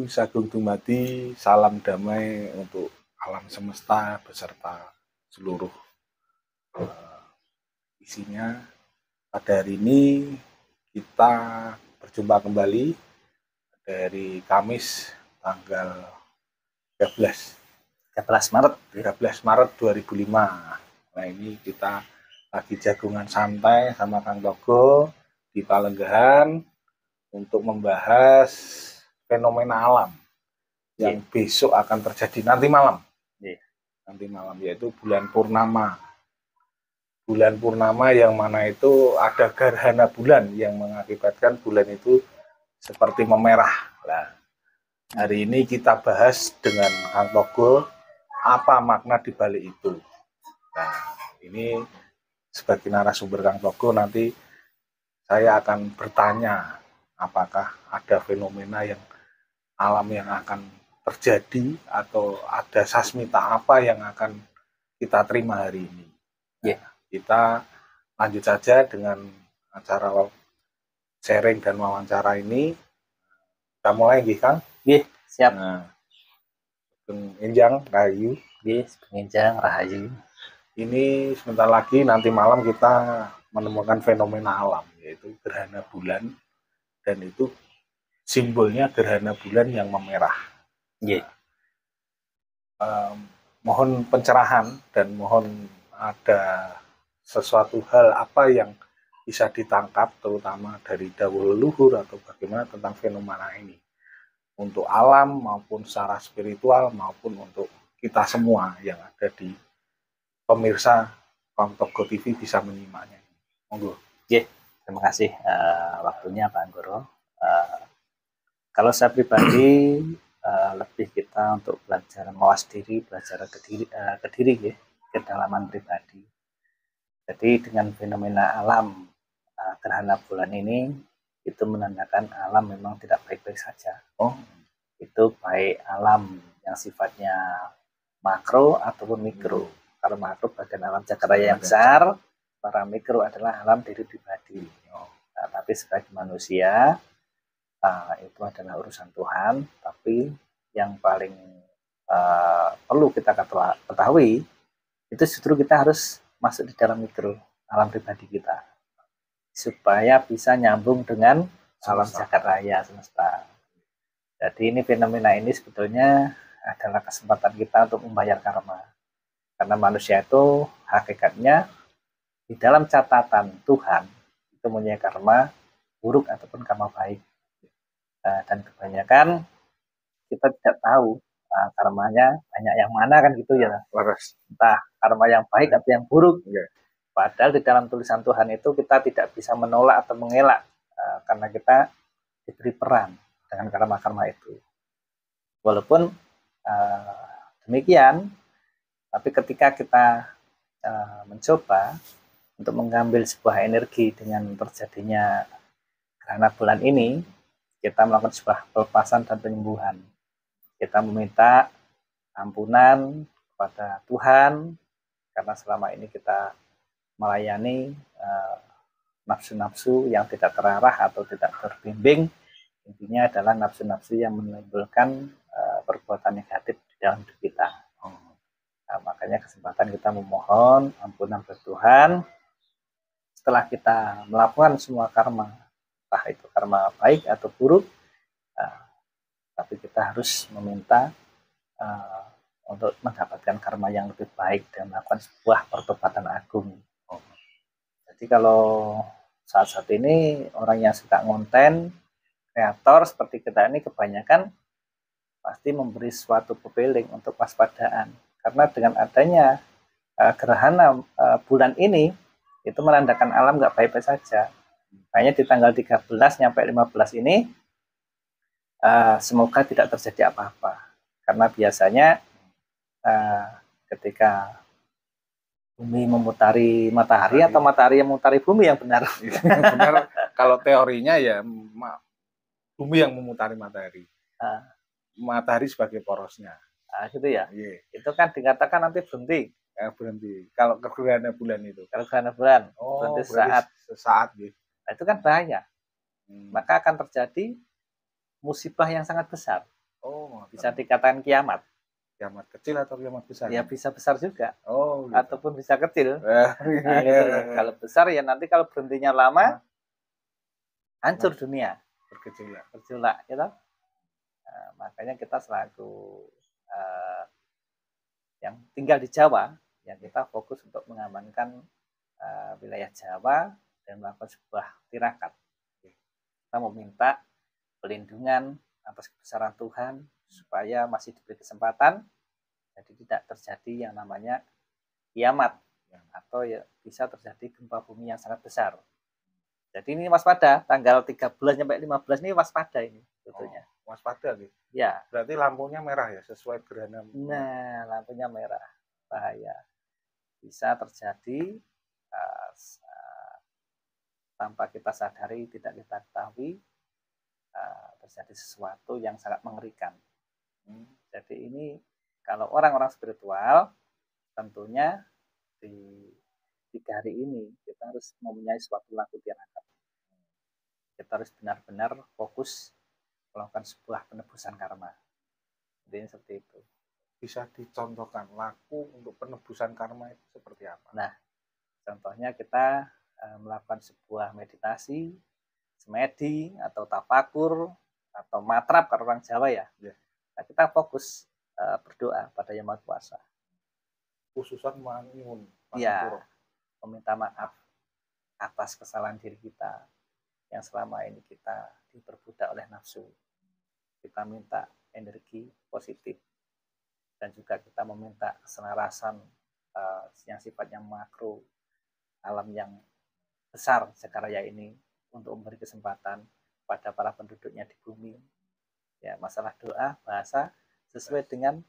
Sagung Dumadi, salam damai untuk alam semesta beserta seluruh isinya. Pada hari ini kita berjumpa kembali dari Kamis tanggal 13 Maret 2005. Nah, ini kita lagi jagungan santai sama Kang Togo di Palenggahan untuk membahas fenomena alam yang besok akan terjadi nanti malam. Nanti malam, yaitu bulan purnama. Bulan purnama yang mana itu ada gerhana bulan yang mengakibatkan bulan itu seperti memerah. Nah, hari ini kita bahas dengan Kang Togo apa makna di balik itu. Nah, ini sebagai narasumber Kang Togo, nanti saya akan bertanya apakah ada fenomena yang alam yang akan terjadi atau ada sasmita apa yang akan kita terima hari ini. Kita lanjut saja dengan acara sharing dan wawancara ini. Kita mulai, Kang? Siap. Enjang Rahayu. Enjang Rahayu. Ini sebentar lagi nanti malam kita menemukan fenomena alam, yaitu gerhana bulan, dan itu simbolnya gerhana bulan yang memerah. Mohon pencerahan dan mohon ada sesuatu hal apa yang bisa ditangkap terutama dari dawuh leluhur atau bagaimana tentang fenomena ini untuk alam maupun secara spiritual maupun untuk kita semua yang ada di pemirsa Kang Togo TV bisa menyimaknya. Monggo. Terima kasih waktunya Pak Anggoro. Kalau saya pribadi lebih kita untuk belajar mawas diri, belajar ke diri, kedalaman pribadi. Jadi dengan fenomena alam gerhana bulan ini itu menandakan alam memang tidak baik-baik saja. Itu baik alam yang sifatnya makro ataupun mikro. Kalau makro bagian alam jagat raya yang besar, para mikro adalah alam diri pribadi. Tapi sebagai manusia itu adalah urusan Tuhan. Tapi yang paling perlu kita ketahui itu justru kita harus masuk di dalam mikro alam pribadi kita supaya bisa nyambung dengan alam jagat raya semesta. Jadi ini fenomena ini sebetulnya adalah kesempatan kita untuk membayar karma. Karena manusia itu hakikatnya di dalam catatan Tuhan itu punya karma buruk ataupun karma baik. Dan kebanyakan kita tidak tahu karmanya banyak yang mana kan gitu ya. Entah karma yang baik atau yang buruk. Padahal di dalam tulisan Tuhan itu kita tidak bisa menolak atau mengelak karena kita diberi peran dengan karma-karma itu. Walaupun demikian, tapi ketika kita mencoba untuk mengambil sebuah energi dengan terjadinya gerhana bulan ini, kita melakukan sebuah pelepasan dan penyembuhan. Kita meminta ampunan kepada Tuhan karena selama ini kita melayani nafsu-nafsu yang tidak terarah atau tidak terbimbing. Intinya adalah nafsu-nafsu yang menimbulkan perbuatan negatif di dalam hidup kita. Makanya kesempatan kita memohon ampunan ke Tuhan setelah kita melakukan semua karma, entah itu karma baik atau buruk, tapi kita harus meminta untuk mendapatkan karma yang lebih baik dan melakukan sebuah pertobatan agung. Jadi kalau saat-saat ini orang yang suka ngonten, kreator seperti kita ini kebanyakan pasti memberi suatu pepeling untuk waspadaan. Karena dengan adanya gerhana bulan ini, itu menandakan alam nggak baik-baik saja. Makanya di tanggal 13 sampai 15 ini, semoga tidak terjadi apa-apa. Karena biasanya ketika bumi memutari matahari atau matahari yang memutari bumi yang benar. Benar, kalau teorinya ya bumi yang memutari matahari. Matahari sebagai porosnya. Gitu ya. Itu kan dikatakan nanti berhenti. Berhenti. Kalau gerhana bulan itu. Kalau gerhana bulan berhenti sesaat gitu. Nah, itu kan bahaya. Maka akan terjadi musibah yang sangat besar. Oh, Bisa dikatakan kiamat. kiamat kecil atau kiamat besar? Ya bisa besar juga. Oh, gitu. Ataupun bisa kecil. Nah, gitu loh. Kalau besar ya nanti kalau berhentinya lama, hancur dunia. Bergejolak, gitu. Nah, makanya kita selaku yang tinggal di Jawa, yang kita fokus untuk mengamankan wilayah Jawa dan melakukan sebuah tirakat. Kita meminta pelindungan atas kebesaran Tuhan supaya masih diberi kesempatan, jadi tidak terjadi yang namanya kiamat atau ya bisa terjadi gempa bumi yang sangat besar. Jadi ini waspada, tanggal 13 sampai 15 ini waspada ini tentunya. Oh, waspada gitu. Ya. Berarti lampunya merah ya sesuai gerhana. Nah, lampunya merah. Bahaya. Bisa terjadi tanpa kita sadari, tidak kita ketahui, terjadi sesuatu yang sangat mengerikan. Jadi ini kalau orang-orang spiritual tentunya di 3 hari ini kita harus mempunyai suatu laku tirakat. Kita harus benar-benar fokus melakukan sebuah penebusan karma. Jadi seperti itu. Bisa dicontohkan laku untuk penebusan karma itu seperti apa? Nah, contohnya kita melakukan sebuah meditasi, semedi atau tafakur atau matrap kalau orang Jawa ya. Nah, kita fokus berdoa pada Yang Maha Kuasa. Khususan menyuwun. Iya, meminta maaf atas kesalahan diri kita yang selama ini kita diperbudak oleh nafsu. Kita minta energi positif dan juga kita meminta keselarasan yang sifatnya makro, alam yang besar sekarya ini untuk memberi kesempatan pada para penduduknya di bumi. Ya, masalah doa, bahasa sesuai dengan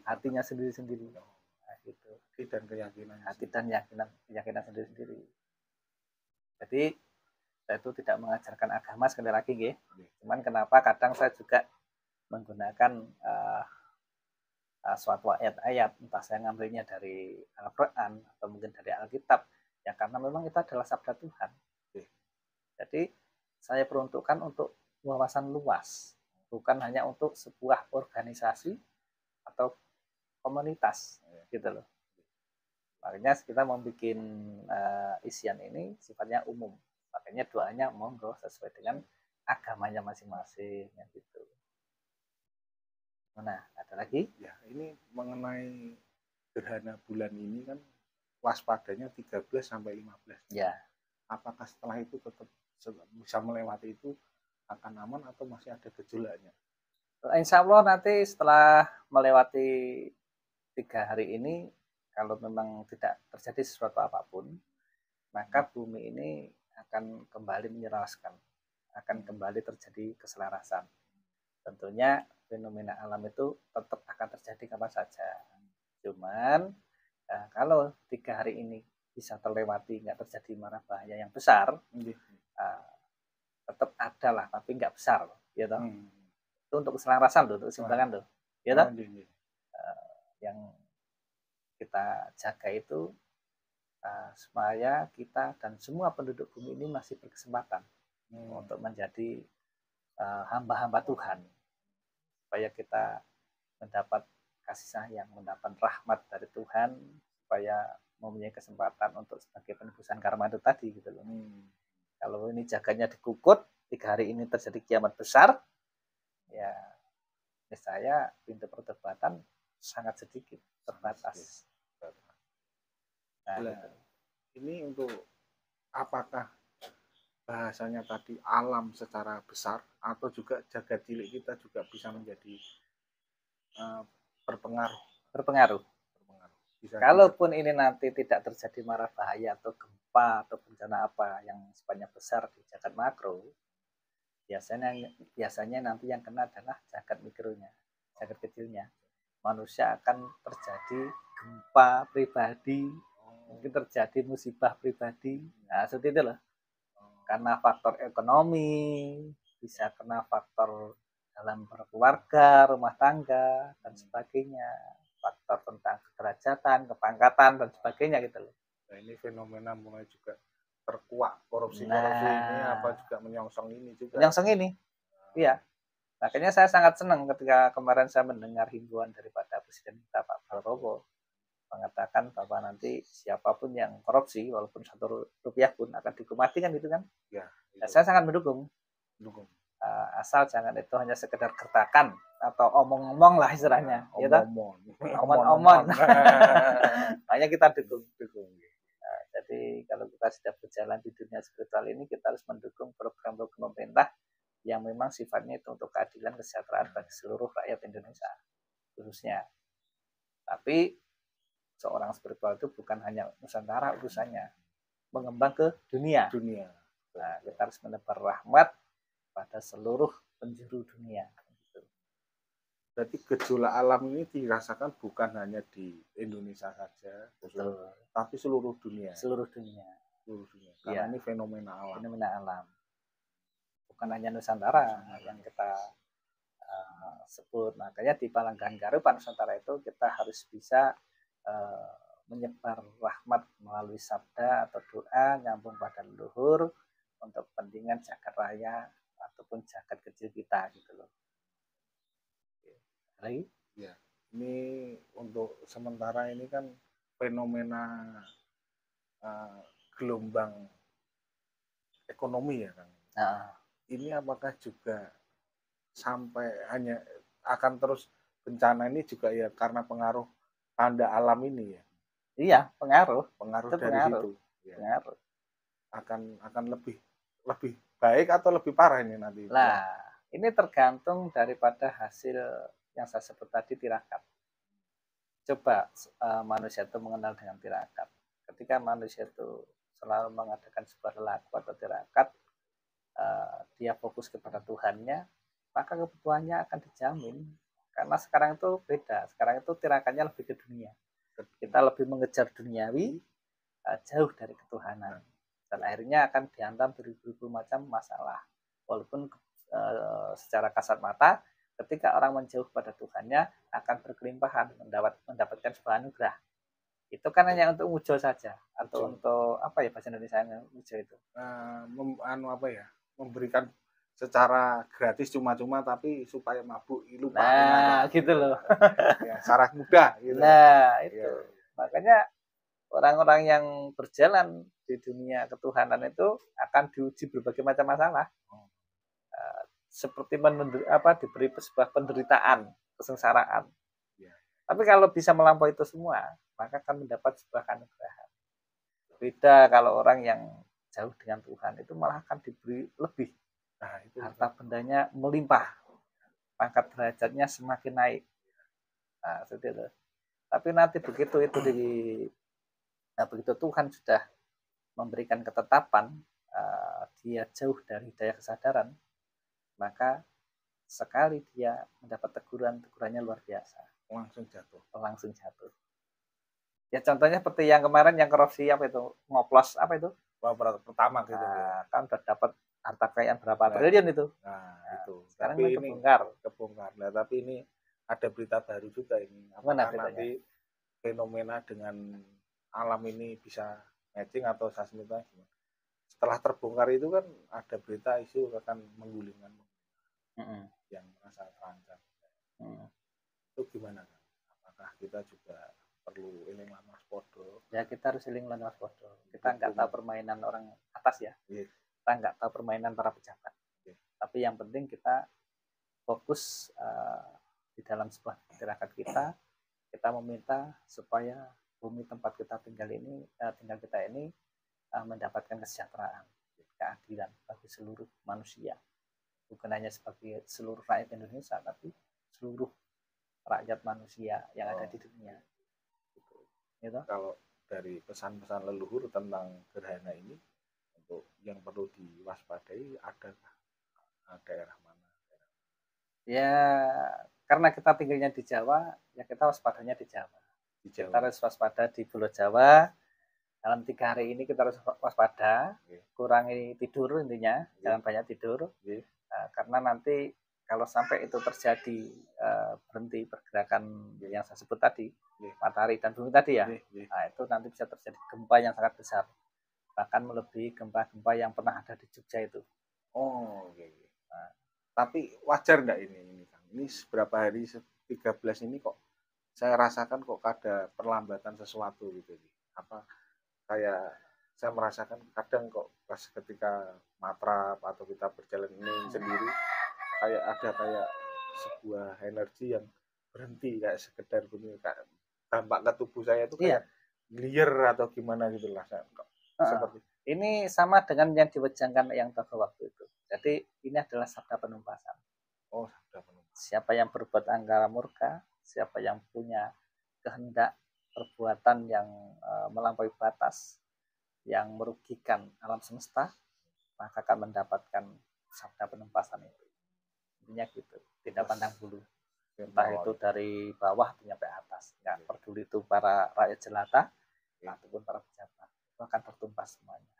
hatinya sendiri-sendiri. Nah, gitu. Hati dan keyakinan. Hati dan keyakinan sendiri-sendiri. Jadi saya itu tidak mengajarkan agama sekali lagi, nggih. Cuman kenapa kadang saya juga menggunakan suatu ayat-ayat, entah saya ngambilnya dari Al-Quran atau mungkin dari Alkitab, ya karena memang itu adalah sabda Tuhan. Jadi saya peruntukkan untuk wawasan luas, bukan hanya untuk sebuah organisasi atau komunitas, gitu loh. Makanya kita membuat isian ini sifatnya umum. Makanya doanya monggo sesuai dengan agamanya masing-masing, gitu. Nah, ada lagi? Ya, ini mengenai gerhana bulan ini kan waspadanya 13 sampai 15. Ya. Apakah setelah itu tetap bisa melewati itu akan aman atau masih ada gejolaknya? Insya Allah nanti setelah melewati 3 hari ini, kalau memang tidak terjadi sesuatu apapun, maka bumi ini akan kembali menyeraskan, akan kembali terjadi keselarasan. Tentunya fenomena alam itu tetap akan terjadi kapan saja. Cuman kalau 3 hari ini bisa terlewati, nggak terjadi mara bahaya yang besar, tetap ada lah, tapi nggak besar, ya toh. Itu untuk keselarasan loh, untuk keseimbangan loh, ya toh. Yang kita jaga itu supaya kita dan semua penduduk bumi ini masih berkesempatan untuk menjadi hamba-hamba Tuhan, supaya kita mendapat kasih sayang, mendapat rahmat dari Tuhan, supaya mempunyai kesempatan untuk sebagai penebusan karma itu tadi, gitu loh. Kalau ini jaganya dikukut, 3 hari ini terjadi kiamat besar, ya saya pintu pertobatan sangat sedikit, terbatas. Nah, ini untuk apakah bahasanya tadi alam secara besar atau juga jagat cilik kita juga bisa menjadi berpengaruh. Kalaupun ini nanti tidak terjadi mara bahaya atau gempa atau bencana apa yang sifatnya besar di jagat makro, biasanya nanti yang kena adalah jagat mikronya, jagat kecilnya. Manusia akan terjadi gempa pribadi, mungkin terjadi musibah pribadi. Nah, seperti itu loh. Karena faktor ekonomi, bisa kena faktor dalam berkeluarga, rumah tangga, dan sebagainya. Faktor tentang kederajatan, kepangkatan, dan sebagainya gitu loh. Nah, ini fenomena mulai juga terkuak korupsi ini apa juga menyongsong ini juga. Menyongsong ini, iya. Makanya saya sangat senang ketika kemarin saya mendengar himbauan daripada Presiden kita Pak Prabowo mengatakan bahwa nanti siapapun yang korupsi walaupun 1 rupiah pun akan dihukum mati kan gitu kan. Ya, Nah, saya sangat mendukung. Asal jangan itu hanya sekedar gertakan atau omong-omong lah istilahnya, omong-omong. Makanya kita dukung. Nah, jadi kalau kita sudah berjalan di dunia spiritual ini, kita harus mendukung program-program pemerintah yang memang sifatnya itu untuk keadilan kesejahteraan bagi seluruh rakyat Indonesia khususnya. Tapi seorang spiritual itu bukan hanya Nusantara urusannya, mengembang ke dunia. Nah, kita harus menebar rahmat pada seluruh penjuru dunia. Berarti gejolak alam ini dirasakan bukan hanya di Indonesia saja, tapi seluruh dunia. Seluruh dunia. Karena ini fenomena alam. Bukan hanya Nusantara yang kita sebut. Makanya di Palanggahan Garupa Nusantara itu kita harus bisa menyebar rahmat melalui sabda atau doa nyambung pada leluhur untuk kepentingan jagat raya ataupun jagat kecil kita gitu loh. Lagi? Ya, ini untuk sementara ini kan fenomena gelombang ekonomi ya Kang. Ini apakah juga sampai hanya akan terus bencana ini juga ya karena pengaruh tanda alam ini ya? Iya, pengaruh dari situ. Ya. Pengaruh. Akan lebih baik atau lebih parah ini nanti? Lah, ini tergantung daripada hasil yang saya sebut tadi tirakat. Coba manusia itu mengenal dengan tirakat. Ketika manusia itu selalu mengadakan sebuah laku atau tirakat, dia fokus kepada Tuhannya, maka kebutuhannya akan dijamin. Karena sekarang itu beda. Sekarang itu tirakatnya lebih ke dunia. Kita lebih mengejar duniawi, jauh dari ketuhanan. Dan akhirnya akan dihantam beribu-ribu macam masalah. Walaupun secara kasat mata, ketika orang menjauh pada Tuhannya akan berkelimpahan mendapatkan sebuah anugerah. Itu kan hanya untuk mujo saja atau untuk apa ya bahasa Indonesia mujo itu? Memberikan secara gratis cuma-cuma tapi supaya mabuk lupa. Nah, gitu loh. Ya, syarat mudah gitu. Nah, itu. Ya. Makanya orang-orang yang berjalan di dunia ketuhanan itu akan diuji berbagai macam masalah. Seperti diberi sebuah penderitaan, kesengsaraan. Ya. Tapi kalau bisa melampaui itu semua, maka akan mendapat sebuah anugerah. Beda kalau orang yang jauh dengan Tuhan itu malah akan diberi lebih. Nah, itu harta bendanya melimpah, pangkat derajatnya semakin naik. Nah, seperti itu. Tapi nanti begitu begitu Tuhan sudah memberikan ketetapan, dia jauh dari daya kesadaran, maka sekali dia mendapat tegurannya luar biasa. Langsung jatuh. Ya contohnya seperti yang kemarin yang korupsi apa itu, ngoplos apa itu? Pertama gitu ya. Kan udah dapat harta kekayaan berapa triliun itu. Itu. Sekarang tapi ini kebongkar. Nah, tapi ini ada berita baru juga ini. Apakah nanti fenomena dengan alam ini bisa matching atau sasmita gimana? Setelah terbongkar itu kan ada berita isu akan menggulingkan yang merasa terancam. Itu gimana kan? Apakah kita juga perlu eling lan waspada? Ya kita harus eling lan waspada. Kita nggak tahu permainan orang atas ya. Kita nggak tahu permainan para pejabat. Tapi yang penting kita fokus di dalam sebuah tirakat kita meminta supaya bumi tempat kita tinggal kita ini mendapatkan kesejahteraan, keadilan bagi seluruh manusia. Bukan hanya sebagai seluruh rakyat Indonesia, tapi seluruh rakyat manusia yang ada di dunia. Gitu. Kalau dari pesan-pesan leluhur tentang gerhana ini, untuk yang perlu diwaspadai, ada daerah mana? Ya, karena kita tinggalnya di Jawa, ya kita waspadanya di Jawa. Kita harus waspada di Pulau Jawa. Dalam 3 hari ini kita harus waspada, kurangi tidur intinya, jangan banyak tidur. Karena nanti kalau sampai itu terjadi berhenti pergerakan yang saya sebut tadi, matahari dan bumi tadi ya, nah itu nanti bisa terjadi gempa yang sangat besar, bahkan melebihi gempa-gempa yang pernah ada di Jogja itu. Oh, nah, Tapi wajar enggak ini Kang? Ini beberapa hari 13 ini kok saya rasakan kok ada perlambatan sesuatu gitu. Apa kayak saya merasakan kadang kok pas ketika matrap atau kita berjalan ini sendiri kayak ada kayak sebuah energi yang berhenti kayak sekedar bunyi kayak dampak ke tubuh saya itu kayak liar atau gimana gitu lah seperti ini sama dengan yang diwejangkan yang Togo waktu itu. Jadi ini adalah sabda penumpasan. Oh, sabda penumpasan. Siapa yang berbuat angkara murka, siapa yang punya kehendak perbuatan yang melampaui batas, yang merugikan alam semesta, maka akan mendapatkan sabda penumpasan itu. Intinya gitu, tidak pandang bulu. Entah itu dari bawah sampai atas, nggak peduli itu para rakyat jelata ataupun para pejabat, itu akan tertumpas semuanya.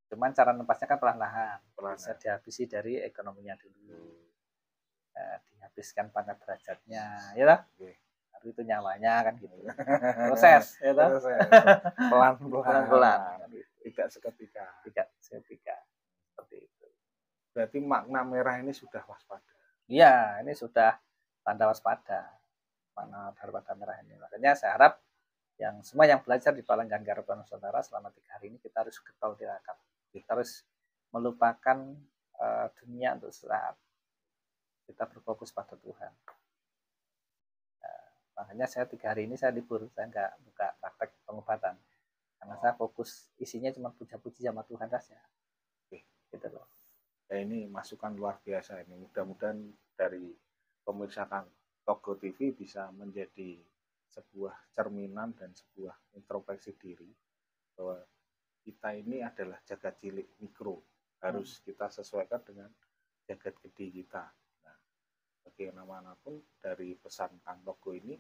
Cuman cara nempasnya kan perlahan-lahan, bisa dihabisi dari ekonominya dulu, dihabiskan pangkat derajatnya, ya lah. Baru itu nyawanya kan gitu. Proses, ya toh? Pelan-pelan. Tidak seketika. Seperti itu. Berarti makna merah ini sudah waspada. Iya, ini sudah tanda waspada. Mana daripada merah ini. Makanya saya harap yang semua yang belajar di Palenggan Garapan Nusantara selama 3 hari ini kita harus getol tirakat. Kita harus melupakan dunia untuk sesaat. Kita berfokus pada Tuhan. Makanya saya 3 hari ini saya libur, saya nggak buka praktek pengobatan karena saya fokus isinya cuma puja-puji sama Tuhan saja. Gitu loh. Ya, ini masukan luar biasa ini. Mudah-mudahan dari pemirsa Togo TV bisa menjadi sebuah cerminan dan sebuah introspeksi diri bahwa kita ini adalah jagat cilik mikro, harus kita sesuaikan dengan jagat gede kita. Bagaimanapun dari pesan Kang Togo ini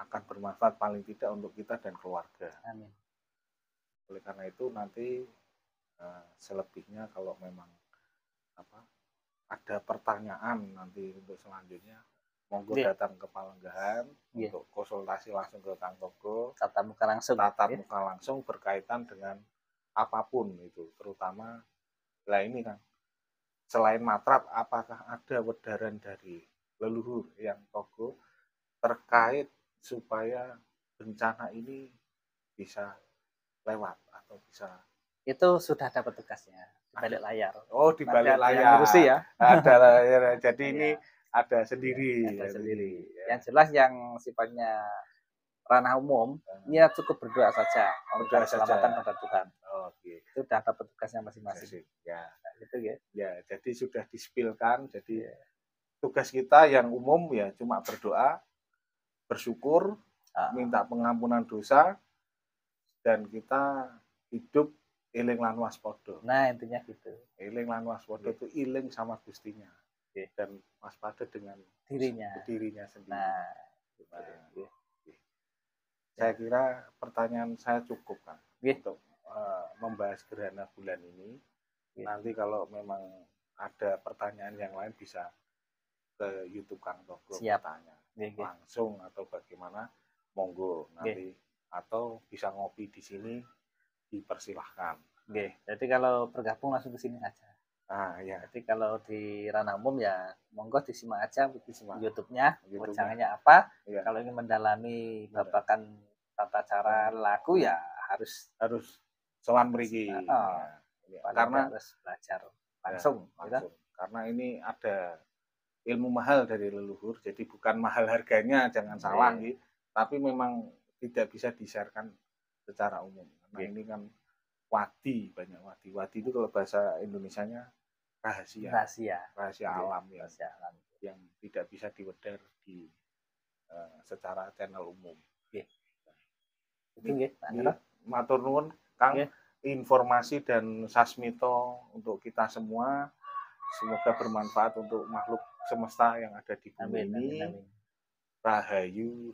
akan bermanfaat paling tidak untuk kita dan keluarga. Amin. Oleh karena itu nanti selebihnya kalau memang ada pertanyaan nanti untuk selanjutnya monggo datang ke Palenggahan untuk konsultasi langsung ke Kang Togo. Tatap muka langsung berkaitan dengan apapun itu, terutama lah ini kan. Selain matrap, apakah ada wedaran dari leluhur yang Togo terkait supaya bencana ini bisa lewat atau bisa? Itu sudah ada petugasnya di balik layar. Oh, di balik layar. Ya. Ada layar. Jadi ini ada sendiri. Ada sendiri. Yang jelas yang sifatnya ranah umum, ya cukup berdoa saja. Berdoa keselamatan pada Tuhan. Oke. Itu sudah ada petugasnya masing-masing. Ya. Gitu ya. Ya, jadi sudah dispilkan. Jadi tugas kita yang umum ya cuma berdoa, bersyukur, minta pengampunan dosa, dan kita hidup eling lan waspada. Nah, intinya gitu. Eling lan waspada itu eling sama Gustinya. Dan waspada dengan dirinya sendiri. Nah, saya kira pertanyaan saya cukup kan untuk membahas gerhana bulan ini. Nanti kalau memang ada pertanyaan yang lain bisa ke YouTube Kang Togo bertanya langsung atau bagaimana, monggo nanti atau bisa ngopi di sini dipersilahkan. Jadi kalau bergabung langsung ke sini aja. Ya. Jadi kalau di ranah umum ya monggo disimak aja YouTube-nya, wejangannya apa. Kalau ingin mendalami babakan tata cara laku ya harus sowan mriki. Karena harus belajar langsung. Karena ini ada ilmu mahal dari leluhur, jadi bukan mahal harganya, jangan salah gitu. Tapi memang tidak bisa disiarkan secara umum. Karena ini kan wadi, banyak wadi. Wadi itu kalau bahasa Indonesianya rahasia alam yang tidak bisa diwedar di secara channel umum. Matur nuwun Kang, informasi dan sasmito untuk kita semua. Semoga bermanfaat untuk makhluk semesta yang ada di bumi ini. Rahayu.